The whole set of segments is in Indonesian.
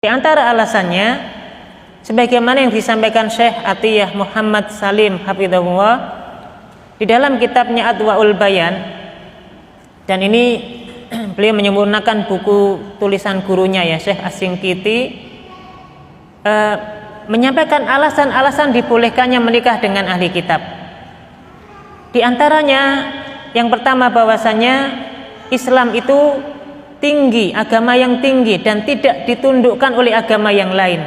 Di antara alasannya, sebagaimana yang disampaikan Syekh Atiyah Muhammad Salim hafizahullah di dalam kitabnya Adwaul Bayan, dan ini beliau menyempurnakan buku tulisan gurunya ya Syekh As-Singkiti, menyampaikan alasan-alasan dibolehkannya menikah dengan ahli kitab. Di antaranya yang pertama, bahwasanya Islam itu tinggi, agama yang tinggi dan tidak ditundukkan oleh agama yang lain.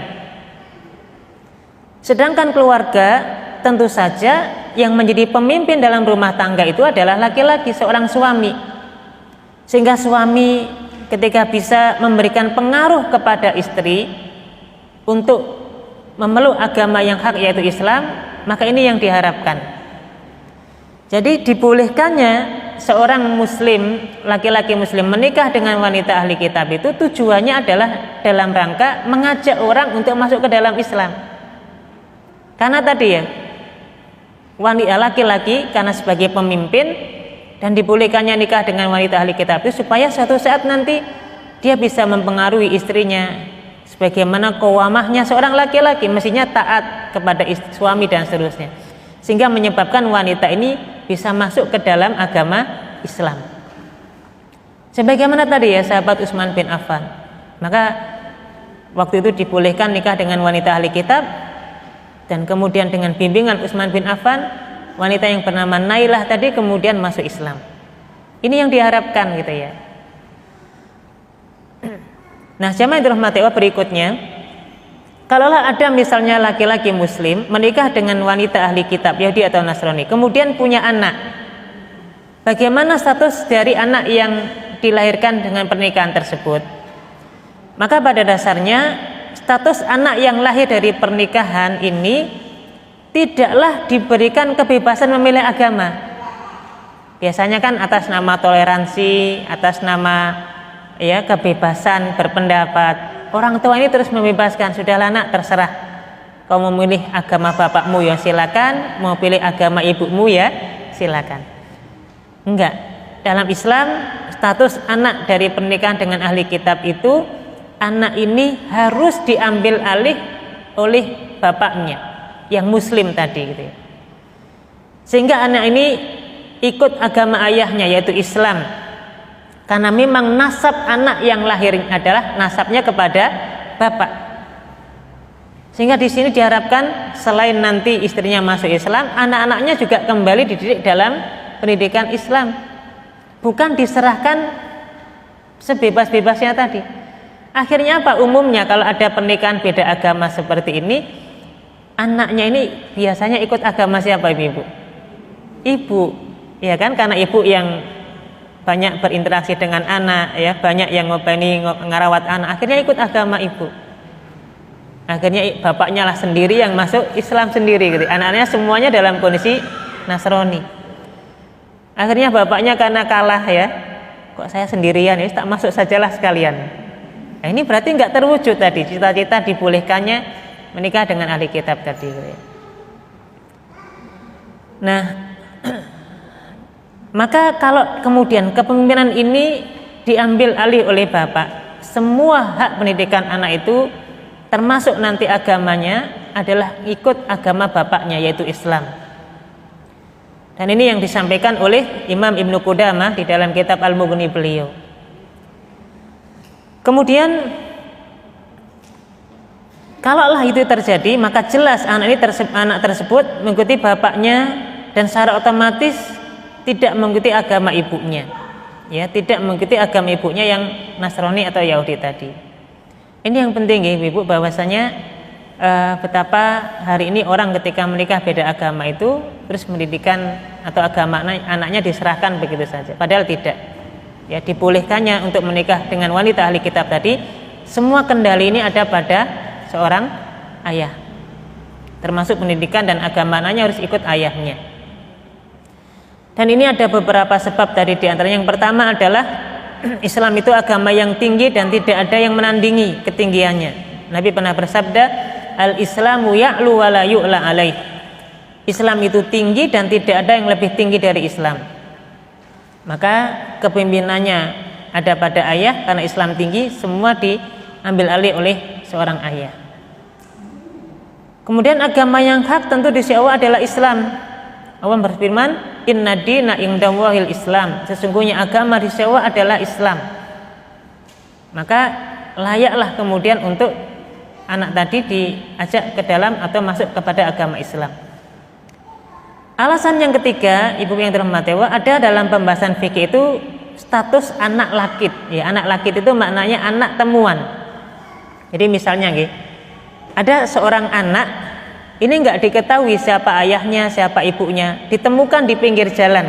Sedangkan keluarga tentu saja yang menjadi pemimpin dalam rumah tangga itu adalah laki-laki, seorang suami. Sehingga suami ketika bisa memberikan pengaruh kepada istri untuk memeluk agama yang hak yaitu Islam, maka ini yang diharapkan. Jadi dibolehkannya seorang muslim, laki-laki muslim menikah dengan wanita ahli kitab itu tujuannya adalah dalam rangka mengajak orang untuk masuk ke dalam Islam. Karena tadi ya, wanita laki-laki karena sebagai pemimpin dan dibolehkannya nikah dengan wanita ahli kitab itu supaya suatu saat nanti dia bisa mempengaruhi istrinya, sebagaimana qawamahnya seorang laki-laki mestinya taat kepada suami dan seterusnya, sehingga menyebabkan wanita ini bisa masuk ke dalam agama Islam. Sebagaimana tadi ya sahabat Utsman bin Affan, maka waktu itu dibolehkan nikah dengan wanita ahli kitab, dan kemudian dengan bimbingan Utsman bin Affan, wanita yang bernama Nailah tadi kemudian masuk Islam. Ini yang diharapkan gitu ya. Nah, jamaah yang dirahmati Allah, berikutnya, kalaulah ada misalnya laki-laki muslim menikah dengan wanita ahli kitab Yahudi atau Nasrani, kemudian punya anak, bagaimana status dari anak yang dilahirkan dengan pernikahan tersebut? Maka pada dasarnya status anak yang lahir dari pernikahan ini tidaklah diberikan kebebasan memilih agama. Biasanya kan atas nama toleransi, atas nama ya kebebasan berpendapat, orang tua ini terus membebaskan, sudahlah nak, terserah kau memilih agama bapakmu ya silakan, mau pilih agama ibumu ya silakan. Enggak, dalam Islam status anak dari pernikahan dengan ahli kitab itu, anak ini harus diambil alih oleh bapaknya yang muslim tadi gitu ya. Sehingga anak ini ikut agama ayahnya yaitu Islam, karena memang nasab anak yang lahir adalah nasabnya kepada bapak. Sehingga di sini diharapkan selain nanti istrinya masuk Islam, anak-anaknya juga kembali dididik dalam pendidikan Islam, bukan diserahkan sebebas-bebasnya tadi. Akhirnya apa? Umumnya kalau ada pernikahan beda agama seperti ini, anaknya ini biasanya ikut agama siapa, ibu? Ibu, ya kan? Karena ibu yang banyak berinteraksi dengan anak, ya, banyak yang ngarawat anak, akhirnya ikut agama ibu. Akhirnya bapaknya lah sendiri yang masuk Islam sendiri gitu. Anak-anaknya semuanya dalam kondisi Nasrani. Akhirnya bapaknya karena kalah ya, kok saya sendirian ya, tak masuk sajalah sekalian. Nah, ini berarti nggak terwujud tadi cita-cita dibolehkannya menikah dengan ahli kitab tadi gitu ya. Nah, maka kalau kemudian kepemimpinan ini diambil alih oleh bapak, semua hak pendidikan anak itu termasuk nanti agamanya adalah ikut agama bapaknya yaitu Islam. Dan ini yang disampaikan oleh Imam Ibnu Qudamah di dalam kitab Al-Mughni beliau. Kemudian kalaulah itu terjadi, maka jelas anak tersebut mengikuti bapaknya dan secara otomatis tidak mengikuti agama ibunya, ya, tidak mengikuti agama ibunya yang Nasrani atau Yahudi tadi. Ini yang penting ya ibu, bahwasanya betapa hari ini orang ketika menikah beda agama itu terus pendidikan atau agama anaknya diserahkan begitu saja, padahal tidak. Ya, dibolehkannya untuk menikah dengan wanita ahli kitab tadi, semua kendali ini ada pada seorang ayah, termasuk pendidikan dan agama anaknya harus ikut ayahnya. Dan ini ada beberapa sebab tadi, diantaranya yang pertama adalah Islam itu agama yang tinggi dan tidak ada yang menandingi ketinggiannya. Nabi pernah bersabda, al-Islamu ya'lu wa la yu'la alaih. Islam itu tinggi dan tidak ada yang lebih tinggi dari Islam. Maka kepemimpinannya ada pada ayah, karena Islam tinggi, semua diambil alih oleh seorang ayah. Kemudian agama yang hak tentu di sisi Allah adalah Islam. Allah berfirman, "Inna dina indallahil Islam." Sesungguhnya agama di sisi Allah adalah Islam. Maka layaklah kemudian untuk anak tadi diajak ke dalam atau masuk kepada agama Islam. Alasan yang ketiga, ibu yang dirahmati Allah, ada dalam pembahasan fikih itu status anak lakit. Ya, anak lakit itu maknanya anak temuan. Jadi misalnya, ada seorang anak, ini nggak diketahui siapa ayahnya, siapa ibunya, ditemukan di pinggir jalan.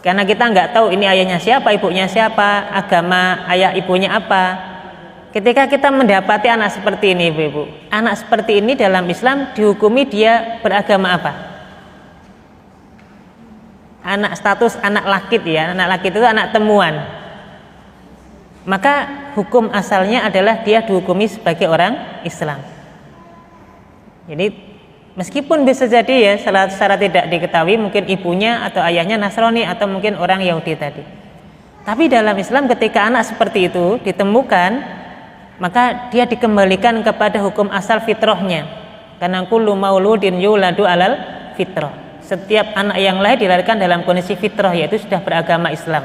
Karena kita nggak tahu ini ayahnya siapa, ibunya siapa, agama ayah ibunya apa. Ketika kita mendapati anak seperti ini, ibu, anak seperti ini dalam Islam dihukumi dia beragama apa? Anak status anak lakit, ya, anak lakit itu anak temuan. Maka hukum asalnya adalah dia dihukumi sebagai orang Islam. Jadi meskipun bisa jadi ya secara tidak diketahui mungkin ibunya atau ayahnya Nasrani atau mungkin orang Yahudi tadi. Tapi dalam Islam ketika anak seperti itu ditemukan, maka dia dikembalikan kepada hukum asal fitrahnya. Karena kullu mauludin yuladu alal fitrah. Setiap anak yang lahir dilahirkan dalam kondisi fitrah, yaitu sudah beragama Islam.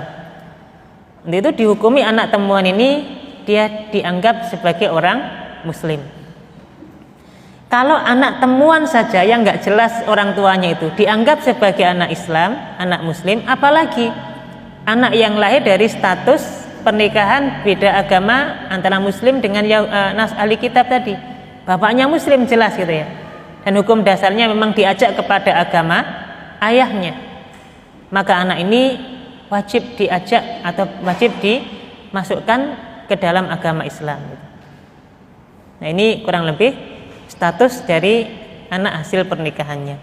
Untuk itu dihukumi anak temuan ini dia dianggap sebagai orang Muslim. Kalau anak temuan saja yang nggak jelas orang tuanya itu dianggap sebagai anak Islam, anak Muslim, apalagi anak yang lahir dari status pernikahan beda agama antara Muslim dengan ahli kitab tadi. Bapaknya Muslim jelas gitu ya. Dan hukum dasarnya memang diajak kepada agama ayahnya. Maka anak ini wajib diajak atau wajib dimasukkan ke dalam agama Islam. Nah, ini kurang lebih status dari anak hasil pernikahannya.